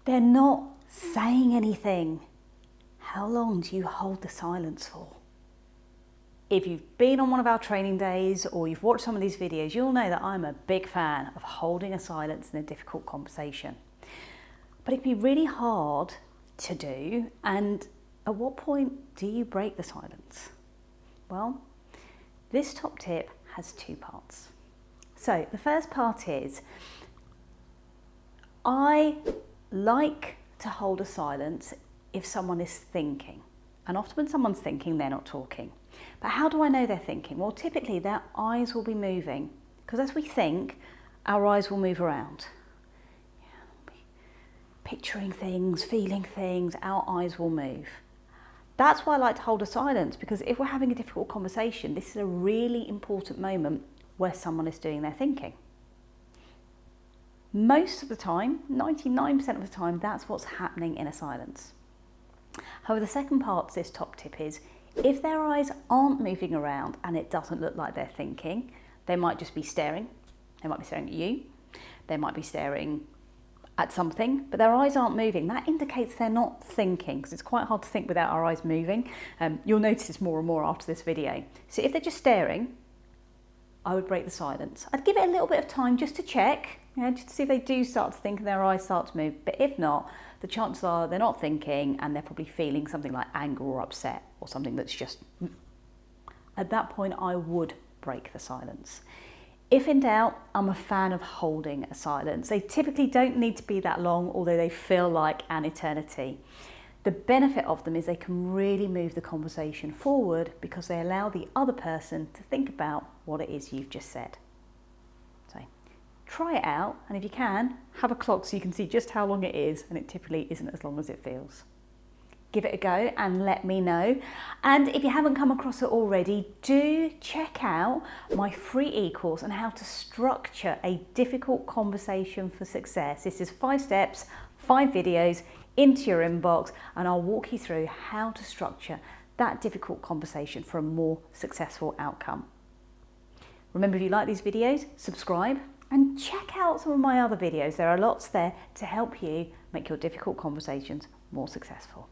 They're not saying anything. How long do you hold the silence for? If you've been on one of our training days or you've watched some of these videos, you'll know that I'm a big fan of holding a silence in a difficult conversation. But it can be really hard to do, and at what point do you break the silence? Well, this top tip has two parts. So the first part is, I like to hold a silence if someone is thinking. And often when someone's thinking, they're not talking. But how do I know they're thinking? Well, typically their eyes will be moving, because as we think, our eyes will move around. Picturing things, feeling things, our eyes will move. That's why I like to hold a silence, because if we're having a difficult conversation, this is a really important moment where someone is doing their thinking. Most of the time, 99% of the time, that's what's happening in a silence. However, the second part to this top tip is, if their eyes aren't moving around and it doesn't look like they're thinking, they might just be staring. They might be staring at you. They might be staring at something, but their eyes aren't moving. That indicates they're not thinking, because it's quite hard to think without our eyes moving. You'll notice this more and more after this video. So if they're just staring, I would break the silence. I'd give it a little bit of time just to check, just to see if they do start to think and their eyes start to move. But if not, the chances are they're not thinking and they're probably feeling something like anger or upset or something that's just... At that point, I would break the silence. If in doubt, I'm a fan of holding a silence. They typically don't need to be that long, although they feel like an eternity. The benefit of them is they can really move the conversation forward, because they allow the other person to think about what it is you've just said. So try it out, and if you can, have a clock so you can see just how long it is, and it typically isn't as long as it feels. Give it a go and let me know. And if you haven't come across it already, do check out my free e-course on how to structure a difficult conversation for success. This is 5 steps, 5 videos into your inbox, and I'll walk you through how to structure that difficult conversation for a more successful outcome. Remember, if you like these videos, subscribe and check out some of my other videos. There are lots there to help you make your difficult conversations more successful.